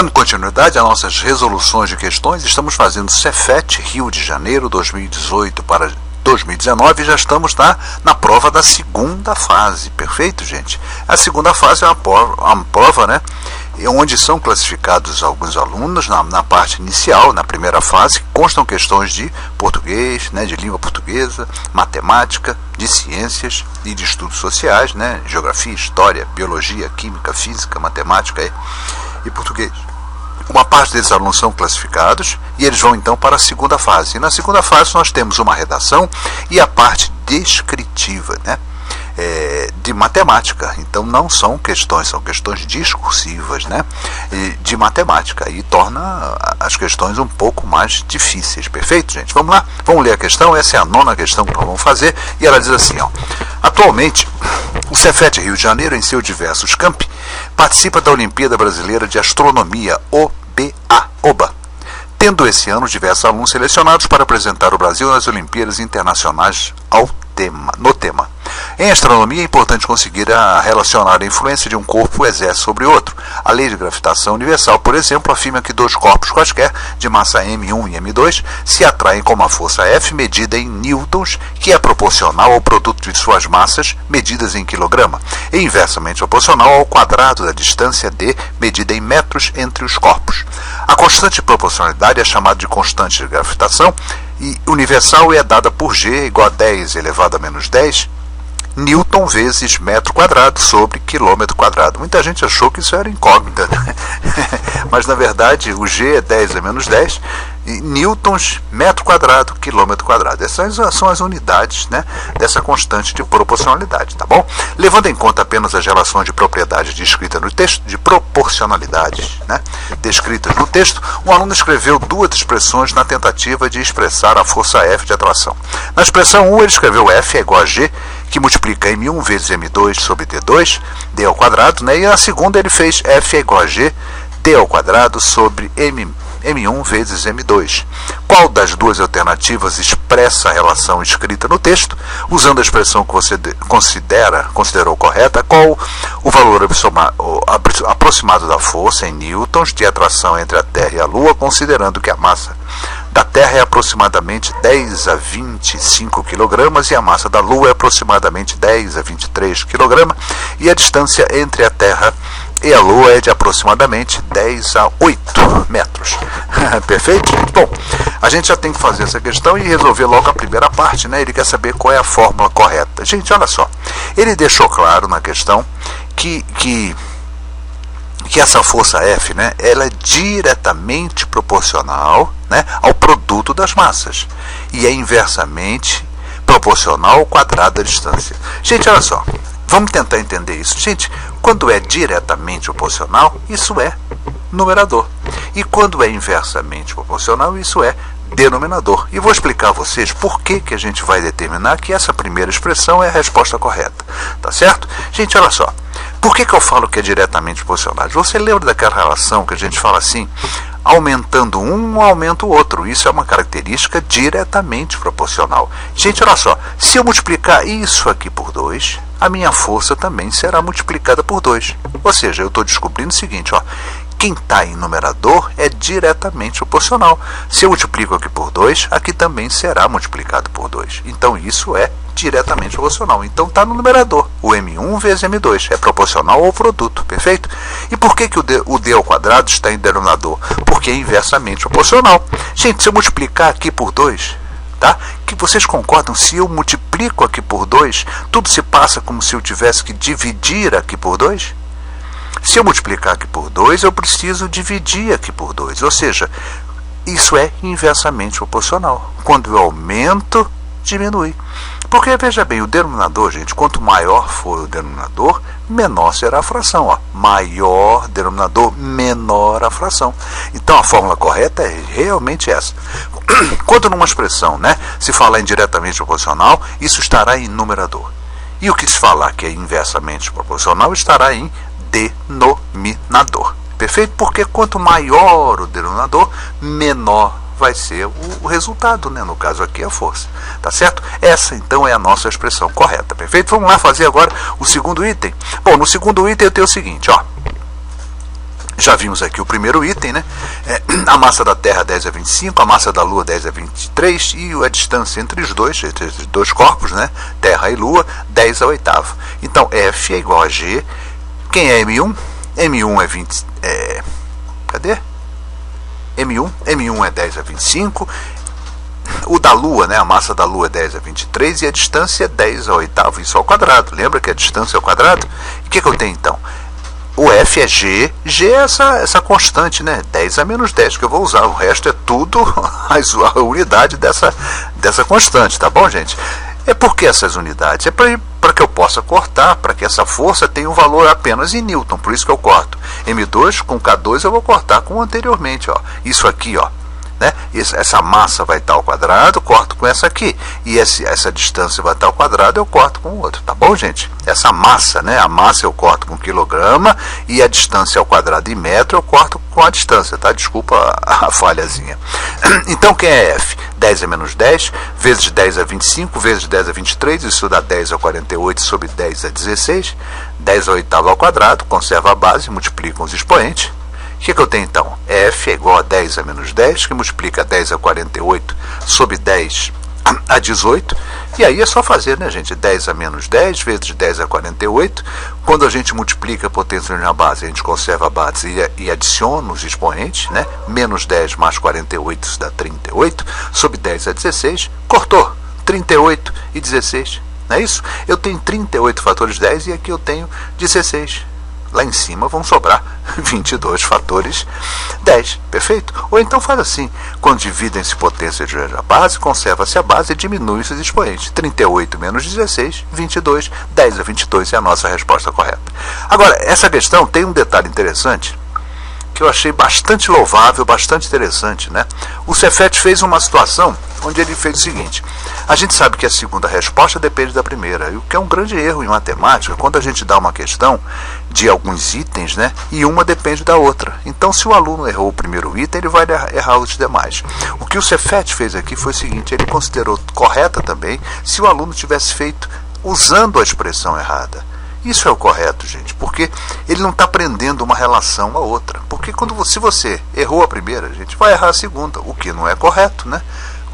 Dando continuidade às nossas resoluções de questões, estamos fazendo Cefet Rio de Janeiro 2018 para 2019 e já estamos na prova da segunda fase. Perfeito, gente? A segunda fase é uma prova, né, onde são classificados alguns alunos na parte inicial, na primeira fase, constam questões de português, né, de língua portuguesa, matemática, de ciências e de estudos sociais, né, geografia, história, biologia, química, física, matemática e português. Uma parte desses alunos são classificados e eles vão então para a segunda fase. E na segunda fase nós temos uma redação e a parte descritiva, né, de matemática. Então não são questões, são questões discursivas, né, de matemática, e torna as questões um pouco mais difíceis. Perfeito, gente? Vamos lá? Vamos ler a questão. Essa é a 9ª questão que nós vamos fazer e ela diz assim, ó: atualmente, o Cefet Rio de Janeiro, em seus diversos campi, participa da Olimpíada Brasileira de Astronomia, OBA, tendo esse ano diversos alunos selecionados para apresentar o Brasil nas Olimpíadas Internacionais no tema. Em astronomia é importante conseguir relacionar a influência de um corpo exerce sobre outro. A lei de gravitação universal, por exemplo, afirma que dois corpos quaisquer, de massa M1 e M2, se atraem com uma força F medida em newtons, que é proporcional ao produto de suas massas, medidas em quilograma, e inversamente proporcional ao quadrado da distância d, medida em metros entre os corpos. A constante de proporcionalidade é chamada de constante de gravitação, e universal é dada por G igual a 10 elevado a menos 10 Newton vezes metro quadrado sobre quilômetro quadrado. Muita gente achou que isso era incógnita, né? Mas na verdade o G é 10 a menos 10 e newtons metro quadrado quilômetro quadrado. Essas são as unidades, né, dessa constante de proporcionalidade, tá bom? Levando em conta apenas as relações de propriedade descritas no texto, de proporcionalidade, né, descritas no texto, um aluno escreveu duas expressões na tentativa de expressar a força F de atração. Na expressão 1 ele escreveu F é igual a G, que multiplica M1 vezes M2 sobre D2, D ao quadrado, né? E na segunda ele fez F é igual a G, D ao quadrado sobre M1 vezes M2. Qual das duas alternativas expressa a relação escrita no texto? Usando a expressão que você considerou correta, qual o valor aproximado da força em newtons de atração entre a Terra e a Lua, considerando que a massa da Terra é aproximadamente 10 a 25 kg e a massa da Lua é aproximadamente 10 a 23 kg e a distância entre a Terra e a Lua é de aproximadamente 10 a 8 metros. Perfeito, gente? Bom, a gente já tem que fazer essa questão e resolver logo a primeira parte, né? Ele quer saber qual é a fórmula correta. Gente, olha só, ele deixou claro na questão que essa força F, né, ela é diretamente proporcional, né, ao produto das massas e é inversamente proporcional ao quadrado da distância. Gente, olha só, vamos tentar entender isso. Gente, quando é diretamente proporcional, isso é numerador. E quando é inversamente proporcional, isso é denominador. E vou explicar a vocês por que a gente vai determinar que essa primeira expressão é a resposta correta. Tá certo? Gente, olha só. Por que eu falo que é diretamente proporcional? Você lembra daquela relação que a gente fala assim? Aumentando um, aumenta o outro. Isso é uma característica diretamente proporcional. Gente, olha só. Se eu multiplicar isso aqui por 2, a minha força também será multiplicada por 2. Ou seja, eu estou descobrindo o seguinte, ó. Quem está em numerador é diretamente proporcional. Se eu multiplico aqui por 2, aqui também será multiplicado por 2. Então isso é diretamente proporcional. Então está no numerador. O M1 vezes M2 é proporcional ao produto. Perfeito? E por que o D ao quadrado está em denominador? Porque é inversamente proporcional. Gente, se eu multiplicar aqui por 2... tá? Que vocês concordam, se eu multiplico aqui por 2, tudo se passa como se eu tivesse que dividir aqui por 2? Se eu multiplicar aqui por 2, eu preciso dividir aqui por 2. Ou seja, isso é inversamente proporcional. Quando eu aumento, diminui. Porque, veja bem, o denominador, gente, quanto maior for o denominador, menor será a fração. Ó. Maior denominador, menor a fração. Então, a fórmula correta é realmente essa. Quando numa expressão, né, se falar em diretamente proporcional, isso estará em numerador. E o que se falar que é inversamente proporcional estará em denominador. Perfeito? Porque quanto maior o denominador, menor vai ser o resultado, né? No caso aqui a força. Tá certo? Essa então é a nossa expressão correta. Perfeito? Vamos lá fazer agora o segundo item. Bom, no segundo item eu tenho o seguinte, ó. Já vimos aqui o primeiro item, né? A massa da Terra 10 a 25, a massa da Lua 10 a 23 e a distância entre os dois corpos, né? Terra e Lua, 10 a oitavo. Então, F é igual a G. Quem é M1? M1 é 20... cadê? M1 é 10 a 25. O da Lua, né? A massa da Lua é 10 a 23 e a distância é 10 a oitavo. Isso ao quadrado. Lembra que a distância é ao quadrado? E o que eu tenho, então? O F é G, G é essa constante, né? 10 a menos 10 que eu vou usar, o resto é tudo a unidade dessa constante, tá bom, gente? É porque essas unidades? É para que eu possa cortar, para que essa força tenha um valor apenas em Newton, por isso que eu corto. M2 com K2 eu vou cortar como anteriormente, ó. Isso aqui, ó. Né? Essa massa vai estar ao quadrado, corto com essa aqui. E essa distância vai estar ao quadrado, eu corto com o outro. Tá bom, gente? Essa massa, né? A massa eu corto com quilograma e a distância ao quadrado em metro eu corto com a distância, tá? Desculpa a falhazinha. Então, quem é F? 10 a menos 10, vezes 10 a 25, vezes 10 a 23, isso dá 10 a 48 sobre 10 a 16. 10 a oitavo ao quadrado, conserva a base, multiplica os expoentes. O que eu tenho então? F é igual a 10 a menos 10, que multiplica 10 a 48 sobre 10 a 18. E aí é só fazer, né, gente? 10 a menos 10 vezes 10 a 48. Quando a gente multiplica a potência na base, a gente conserva a base e adiciona os expoentes, né? Menos 10 mais 48, isso dá 38. Sobre 10 a 16, cortou. 38 e 16. Não é isso? Eu tenho 38 fatores 10 e aqui eu tenho 16. Lá em cima vão sobrar 22 fatores 10, perfeito? Ou então faz assim, quando dividem-se potência de a base, conserva-se a base e diminui-se os expoentes. 38 menos 16, 22, 10 a 22 é a nossa resposta correta. Agora, essa questão tem um detalhe interessante, que eu achei bastante louvável, bastante interessante, né? O Cefet fez uma situação onde ele fez o seguinte: a gente sabe que a segunda resposta depende da primeira, o que é um grande erro em matemática, quando a gente dá uma questão de alguns itens, né, e uma depende da outra. Então, se o aluno errou o primeiro item, ele vai errar os demais. O que o Cefet fez aqui foi o seguinte: ele considerou correta também se o aluno tivesse feito usando a expressão errada. Isso é o correto, gente, porque ele não está aprendendo uma relação a outra. Porque se você errou a primeira, a gente vai errar a segunda, o que não é correto, né?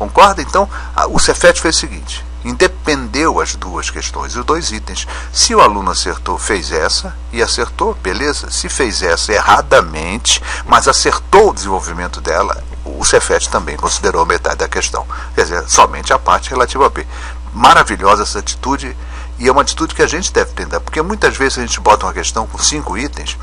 Concorda? Então, o Cefet fez o seguinte: independeu as duas questões, os dois itens. Se o aluno acertou, fez essa e acertou, beleza. Se fez essa erradamente, mas acertou o desenvolvimento dela, o Cefet também considerou metade da questão. Quer dizer, somente a parte relativa a B. Maravilhosa essa atitude. E é uma atitude que a gente deve tentar, porque muitas vezes a gente bota uma questão com 5 itens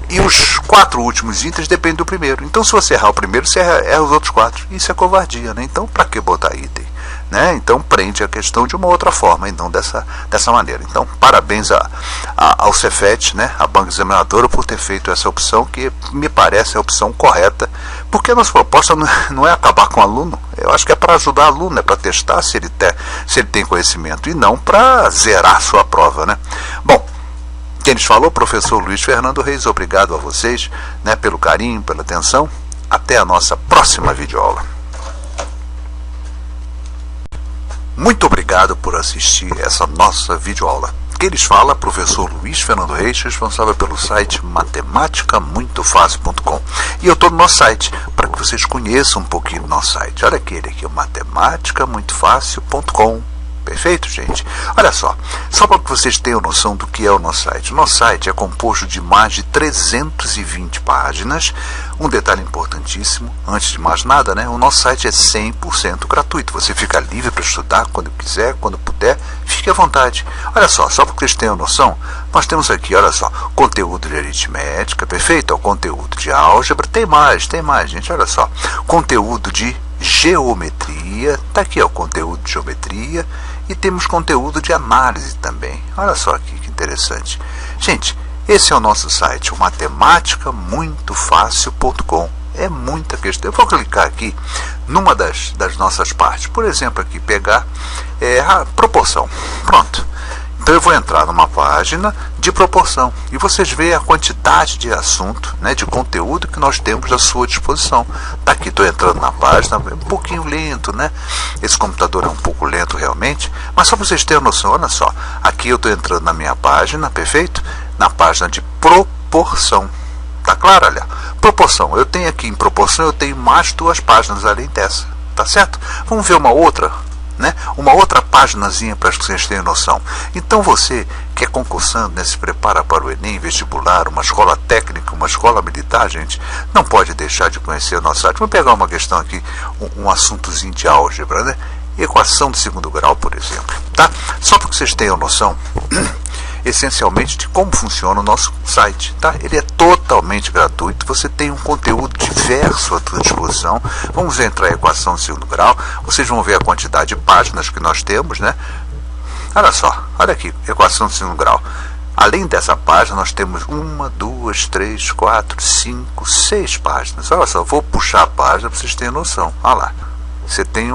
e os 4 últimos itens dependem do primeiro. Então, se você errar o primeiro, você erra os outros 4. Isso é covardia, né? Então, para que botar item? Né? Então, prende a questão de uma outra forma, e não dessa maneira. Então, parabéns ao Cefet, né? A banca examinadora, por ter feito essa opção, que me parece a opção correta, porque a nossa proposta não é acabar com o aluno. Eu acho que é para ajudar o aluno, é para testar se ele tem conhecimento, e não para zerar a sua prova, né? Bom, quem nos falou, professor Luiz Fernando Reis. Obrigado a vocês, né, pelo carinho, pela atenção. Até a nossa próxima videoaula. Muito obrigado por assistir essa nossa videoaula. Quem lhes fala, professor Luiz Fernando Reis, responsável pelo site matematicamuitofácil.com. E eu estou no nosso site, para que vocês conheçam um pouquinho do nosso site. Olha aquele aqui, o matematicamuitofácil.com. Perfeito, gente? Olha só para que vocês tenham noção do que é o nosso site. O nosso site é composto de mais de 320 páginas. Um detalhe importantíssimo, antes de mais nada, né? O nosso site é 100% gratuito. Você fica livre para estudar quando quiser, quando puder, fique à vontade. Olha só para que vocês tenham noção, nós temos aqui, olha só, conteúdo de aritmética, perfeito? O conteúdo de álgebra, tem mais, gente, olha só. Conteúdo de geometria, tá aqui, ó, o conteúdo de geometria. E temos conteúdo de análise também. Olha só aqui que interessante. Gente, esse é o nosso site, o matematicamuitofácil.com. É muita questão. Eu vou clicar aqui numa das nossas partes. Por exemplo, aqui, pegar a proporção. Pronto. Então eu vou entrar numa página de proporção e vocês veem a quantidade de assunto, né, de conteúdo que nós temos à sua disposição. Tá aqui, estou entrando na página, é um pouquinho lento, né? Esse computador é um pouco lento realmente, mas só para vocês terem noção, olha só. Aqui eu estou entrando na minha página, perfeito? Na página de proporção. Tá claro, olha? Proporção. Eu tenho aqui em proporção, eu tenho mais 2 páginas além dessa. Tá certo? Vamos ver uma outra, né? Uma outra paginazinha para que vocês tenham noção. Então você que é concursando, né, se prepara para o Enem, vestibular, uma escola técnica, uma escola militar, gente, não pode deixar de conhecer o nosso site. Vamos pegar uma questão aqui, um assuntozinho de álgebra, né? Equação de segundo grau, por exemplo, tá? Só para que vocês tenham noção, essencialmente, de como funciona o nosso site, tá? Ele é totalmente gratuito, você tem um conteúdo diverso à sua disposição. Vamos entrar em equação de segundo grau, vocês vão ver a quantidade de páginas que nós temos, né? Olha só, olha aqui, equação de segundo grau. Além dessa página, nós temos 1, 2, 3, 4, 5, 6 páginas. Olha só, vou puxar a página para vocês terem noção. Olha lá, você tem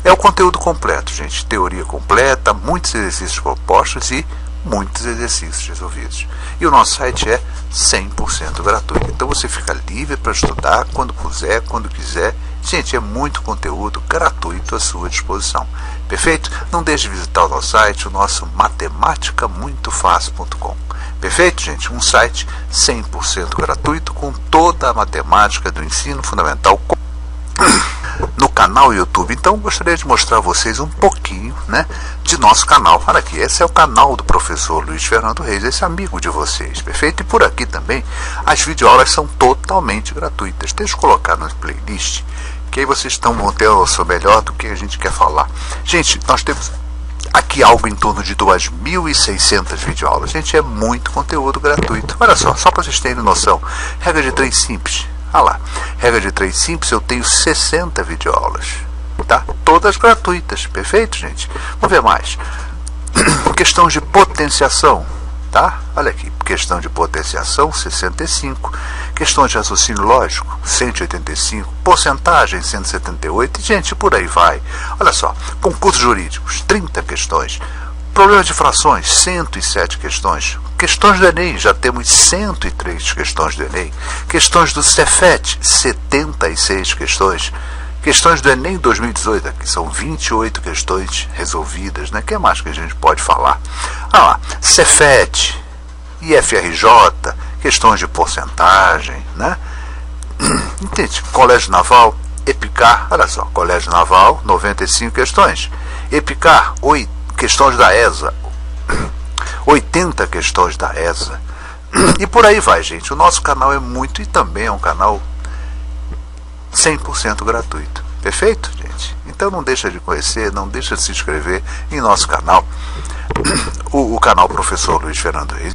é o conteúdo completo, gente. Teoria completa, muitos exercícios propostos e muitos exercícios resolvidos. E o nosso site é 100% gratuito. Então você fica livre para estudar quando puder, quando quiser. Gente, é muito conteúdo gratuito à sua disposição. Perfeito? Não deixe de visitar o nosso site, o nosso matematicamuitofácil.com. Perfeito, gente? Um site 100% gratuito com toda a matemática do ensino fundamental no canal YouTube. Então gostaria de mostrar a vocês um pouquinho, né, de nosso canal. Olha aqui, esse é o canal do professor Luiz Fernando Reis, esse amigo de vocês, perfeito? E por aqui também as videoaulas são totalmente gratuitas. Deixa eu colocar na playlist, que aí vocês vão ter uma noção melhor do que a gente quer falar. Gente, nós temos aqui algo em torno de 2.600 videoaulas. Gente, é muito conteúdo gratuito. Olha só para vocês terem noção, regra de 3 simples. Olha lá, regra de 3 simples, eu tenho 60 videoaulas, tá? Todas gratuitas, perfeito, gente? Vamos ver mais. Questão de potenciação, tá? Olha aqui, questão de potenciação, 65. Questão de raciocínio lógico, 185. Porcentagem, 178. E, gente, por aí vai. Olha só, concursos jurídicos, 30 questões. Problema de frações, 107 questões. Questões do Enem, já temos 103 questões do Enem. Questões do Cefet, 76 questões. Questões do Enem 2018, aqui são 28 questões resolvidas, né? O que mais que a gente pode falar? Ah lá, Cefet, IFRJ, questões de porcentagem, né? Entende? Colégio Naval, EPICAR, olha só, Colégio Naval, 95 questões. EPICAR, 8 questões da ESA, 80 questões da ESA. E por aí vai, gente. O nosso canal é muito e também é um canal 100% gratuito. Perfeito, gente? Então não deixa de conhecer, não deixa de se inscrever em nosso canal, o canal Professor Luiz Fernando Reis.